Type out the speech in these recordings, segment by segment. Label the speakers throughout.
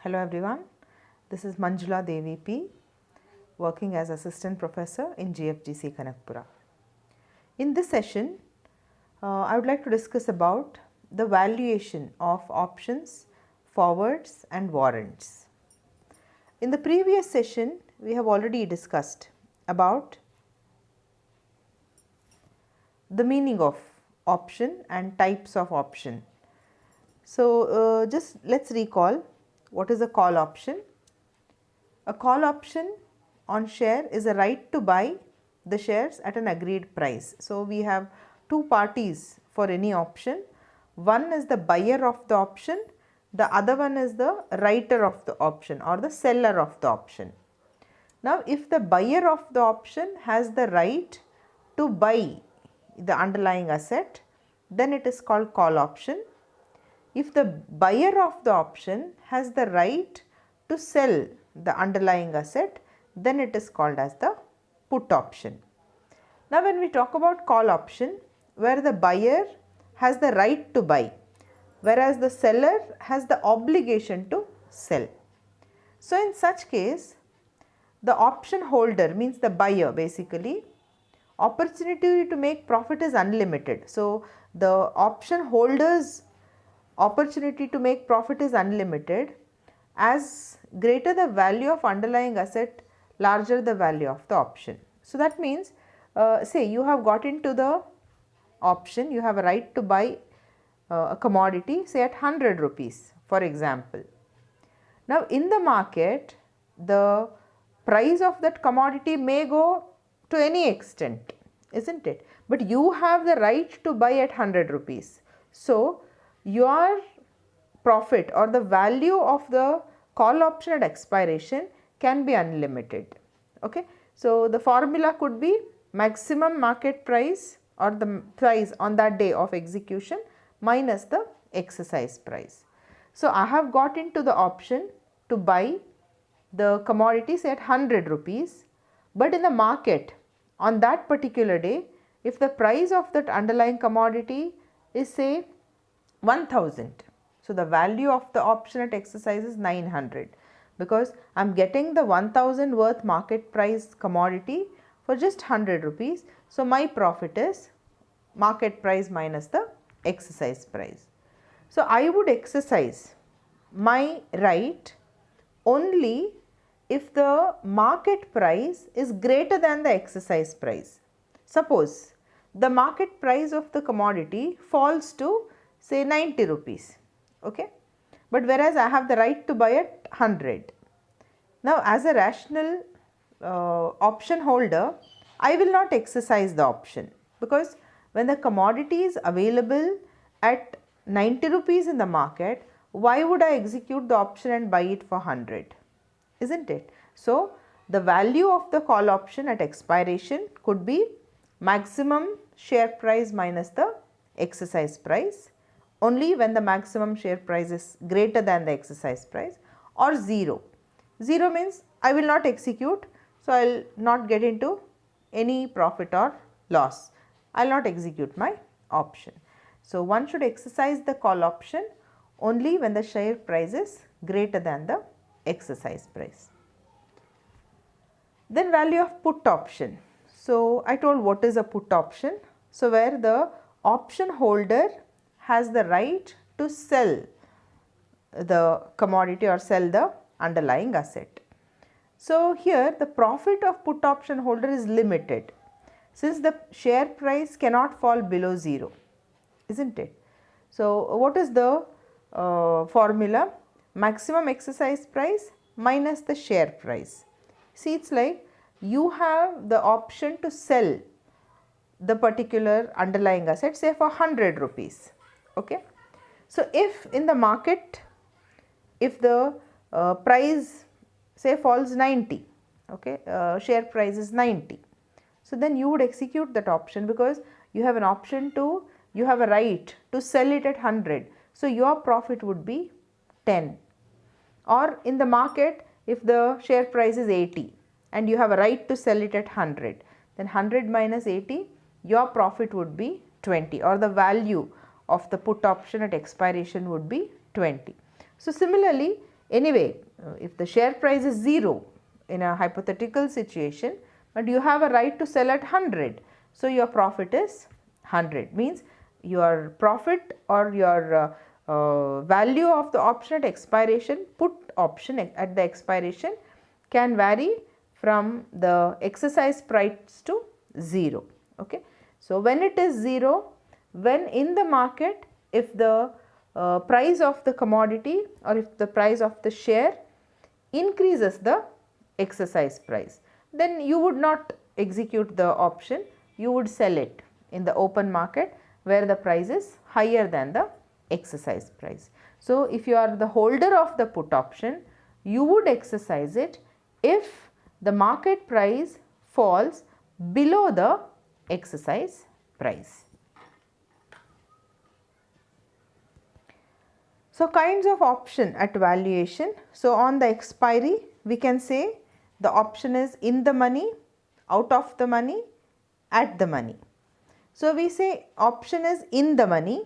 Speaker 1: Hello everyone, this is Manjula Devi P, working as Assistant Professor in GFGC Kanakpura. In this session, I would like to discuss about the valuation of options, forwards and warrants. In the previous session, we have already discussed about the meaning of option and types of option. So, just let's recall what is a call option. A call option on share is a right to buy the shares at an agreed price. So, we have two parties for any option. One is the buyer of the option, the other one is the writer of the option or the seller of the option. Now, if the buyer of the option has the right to buy the underlying asset, then it is called call option. If the buyer of the option has the right to sell the underlying asset, then it is called as the put option. Now, when we talk about call option, where the buyer has the right to buy, whereas the seller has the obligation to sell. So, in such case, the option holder means the buyer basically, opportunity to make profit is unlimited. So, the option holder's opportunity to make profit is unlimited as greater the value of underlying asset, larger the value of the option. So, that means say you have got into the option, you have a right to buy a commodity say at 100 rupees for example. Now, in the market the price of that commodity may go to any extent, isn't it? But you have the right to buy at 100 rupees. So, your profit or the value of the call option at expiration can be unlimited. Okay. So, the formula could be maximum market price or the price on that day of execution minus the exercise price. So, I have got into the option to buy the commodities at 100 rupees, but in the market on that particular day, if the price of that underlying commodity is say 1000. So, the value of the option at exercise is 900 because I am getting the 1000 worth market price commodity for just 100 rupees. So, my profit is market price minus the exercise price. So, I would exercise my right only if the market price is greater than the exercise price. Suppose the market price of the commodity falls to say 90 rupees, okay, but whereas I have the right to buy at 100. Now, as a rational option holder, I will not exercise the option because when the commodity is available at 90 rupees in the market, why would I execute the option and buy it for 100, isn't it? So, the value of the call option at expiration could be maximum share price minus the exercise price only when the maximum share price is greater than the exercise price, or 0. 0 means I will not execute, so I will not get into any profit or loss. I will not execute my option. So, one should exercise the call option only when the share price is greater than the exercise price. Then value of put option. So, I told what is a put option. So, where the option holder has the right to sell the commodity or sell the underlying asset. So, here the profit of put option holder is limited since the share price cannot fall below 0, isn't it? So, what is the formula? Maximum exercise price minus the share price. See, it is like you have the option to sell the particular underlying asset say for 100 rupees. Okay. So, if in the market, if the price say falls 90, okay, share price is 90. So, then you would execute that option because you have an option to, you have a right to sell it at 100. So, your profit would be 10. Or in the market, if the share price is 80 and you have a right to sell it at 100, then 100 minus 80, your profit would be 20, or the value of the put option at expiration would be 20. So, similarly, Anyway, if the share price is 0 in a hypothetical situation, but you have a right to sell at 100, so your profit is 100, means your profit or your value of the option at expiration, put option at the expiration, can vary from the exercise price to 0. Okay. So, when it is 0, when in the market, if the price of the commodity or if the price of the share increases the exercise price, then you would not execute the option, you would sell it in the open market where the price is higher than the exercise price. So, if you are the holder of the put option, you would exercise it if the market price falls below the exercise price. So, kinds of option at valuation. So, on the expiry, we can say the option is in the money, out of the money, at the money. So, we say option is in the money.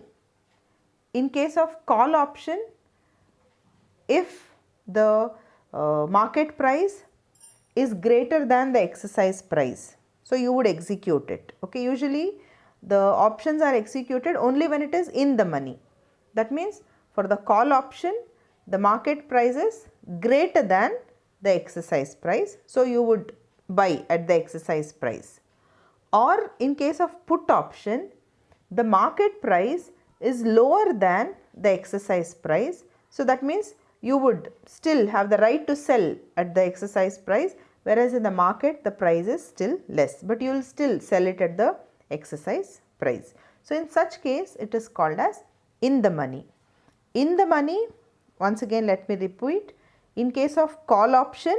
Speaker 1: In case of call option, if the market price is greater than the exercise price, so you would execute it. Okay. Usually the options are executed only when it is in the money. That means for the call option, the market price is greater than the exercise price, so you would buy at the exercise price. Or in case of put option, the market price is lower than the exercise price, so that means you would still have the right to sell at the exercise price, whereas in the market the price is still less, but you will still sell it at the exercise price. So, in such case it is called as in the money. In the money, once again let me repeat, in case of call option,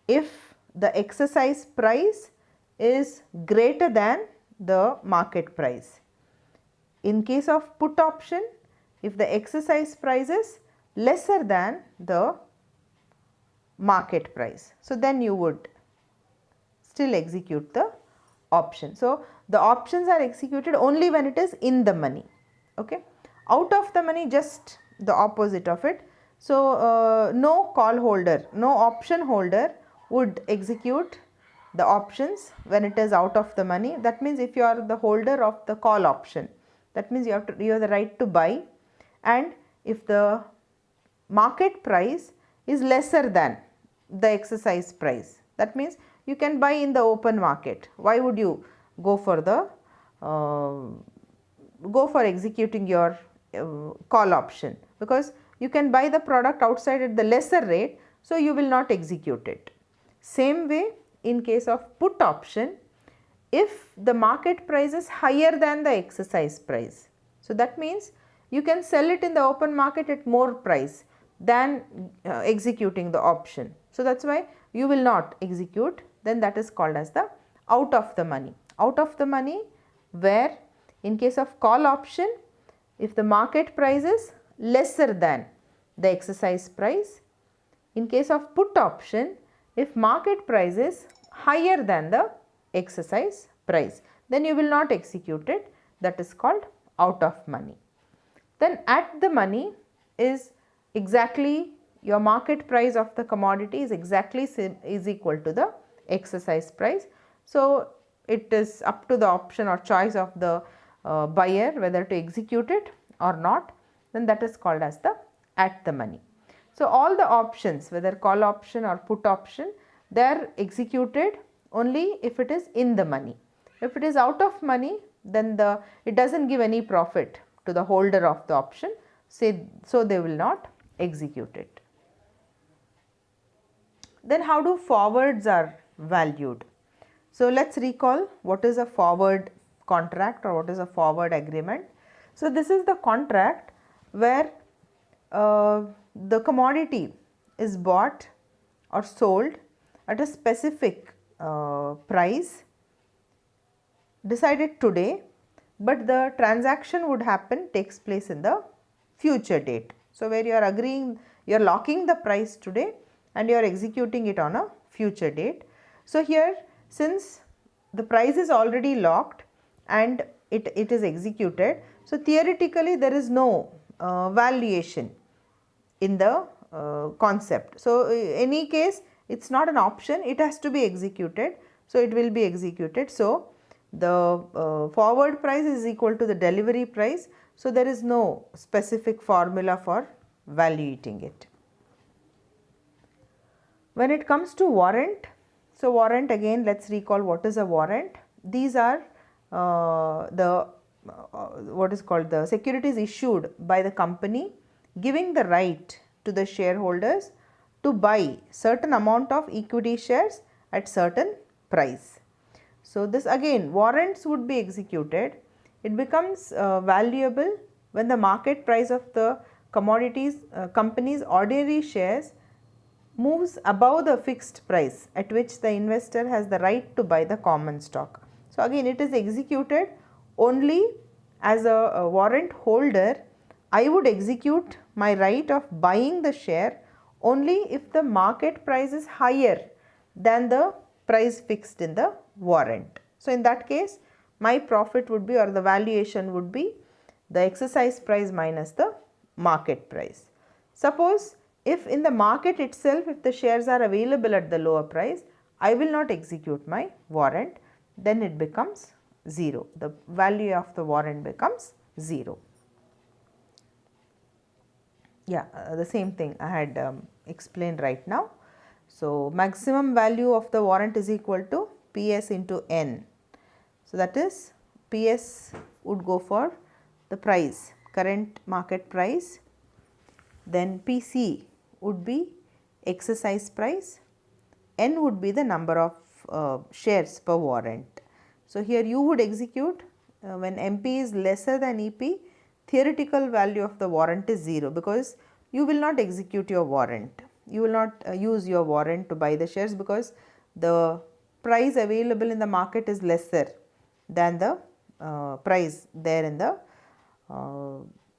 Speaker 1: if the exercise price is greater than the market price. In case of put option, if the exercise price is lesser than the market price, so then you would still execute the option. So, the options are executed only when it is in the money. Okay. Out of the money, just the opposite of it. So, no call holder, no option holder would execute the options when it is out of the money. That means if you are the holder of the call option, that means you have the right to buy, and if the market price is lesser than the exercise price, that means you can buy in the open market. Why would you go for executing your call option? Because you can buy the product outside at the lesser rate, so you will not execute it. Same way, in case of put option, if the market price is higher than the exercise price, so that means you can sell it in the open market at more price than executing the option. So, that is why you will not execute, then that is called as the out of the money. Out of the money, where in case of call option, if the market price is lesser than the exercise price. In case of put option, if market price is higher than the exercise price, then you will not execute it, that is called out of money. Then at the money is exactly your market price of the commodity is exactly is equal to the exercise price. So, it is up to the option or choice of the buyer whether to execute it or not, then that is called as the at the money. So, all the options, whether call option or put option, they are executed only if it is in the money. If it is out of money, then it does not give any profit to the holder of the option, so they will not execute it. Then how do forwards are valued? So, let us recall what is a forward contract or what is a forward agreement. So, this is the contract where the commodity is bought or sold at a specific price decided today, but the transaction would takes place in the future date. So, where you are agreeing, you are locking the price today and you are executing it on a future date. So, here since the price is already locked and it is executed, so theoretically there is no valuation in the concept. So, any case it is not an option, it has to be executed. So, it will be executed. So, the forward price is equal to the delivery price. So, there is no specific formula for valuating it. When it comes to warrant, so warrant, again let us recall what is a warrant. These are what is called the securities issued by the company, giving the right to the shareholders to buy certain amount of equity shares at certain price. So, this again warrants would be executed. It becomes valuable when the market price of the commodities company's ordinary shares moves above the fixed price at which the investor has the right to buy the common stock. So, again it is executed only as a warrant holder. I would execute my right of buying the share only if the market price is higher than the price fixed in the warrant. So, in that case my profit would be, or the valuation would be, the exercise price minus the market price. Suppose if in the market itself, if the shares are available at the lower price, I will not execute my warrant, then it becomes 0. The value of the warrant becomes 0. Yeah, the same thing I had explained right now. So, maximum value of the warrant is equal to PS into N. So, that is PS would go for the price, current market price, then PC would be exercise price, N would be the number of shares per warrant. So, here you would execute when MP is lesser than EP, theoretical value of the warrant is 0, because you will not execute your warrant. You will not use your warrant to buy the shares, because the price available in the market is lesser than the price there in the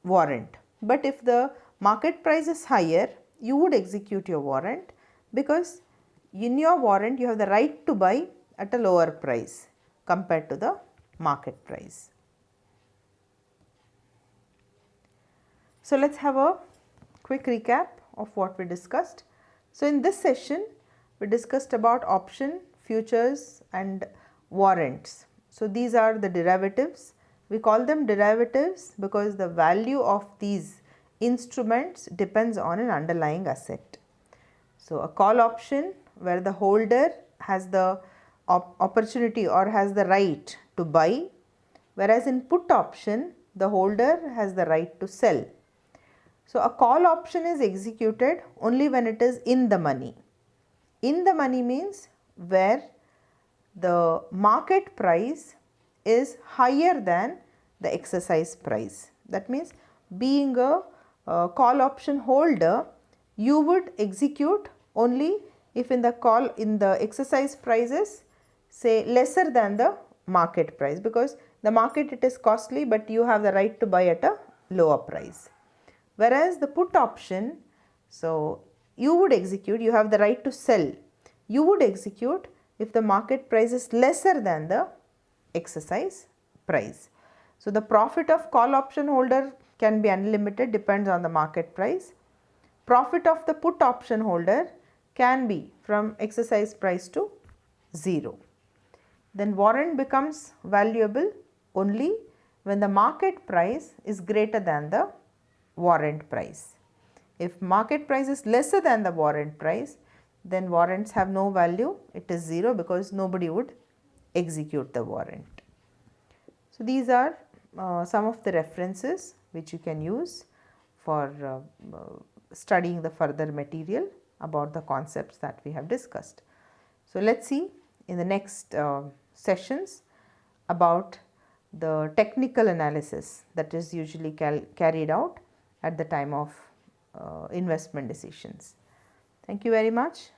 Speaker 1: warrant. But if the market price is higher, you would execute your warrant, because in your warrant you have the right to buy at a lower price compared to the market price. So, let us have a quick recap of what we discussed. So, in this session we discussed about option, futures and warrants. So, these are the derivatives. We call them derivatives because the value of these instruments depends on an underlying asset. So, a call option where the holder has the opportunity or has the right to buy, whereas in put option the holder has the right to sell. So, a call option is executed only when it is in the money. In the money means where the market price is higher than the exercise price. That means being a call option holder, you would execute only if in the exercise price is say lesser than the market price, because the market it is costly, but you have the right to buy at a lower price. Whereas the put option, so you would execute, you have the right to sell, you would execute if the market price is lesser than the exercise price. So, the profit of call option holder can be unlimited, depends on the market price. Profit of the put option holder can be from exercise price to 0. Then warrant becomes valuable only when the market price is greater than the warrant price. If market price is lesser than the warrant price, then warrants have no value, it is 0, because nobody would execute the warrant. So, these are some of the references which you can use for studying the further material about the concepts that we have discussed. So, let us see in the next sessions about the technical analysis that is usually carried out at the time of investment decisions. Thank you very much.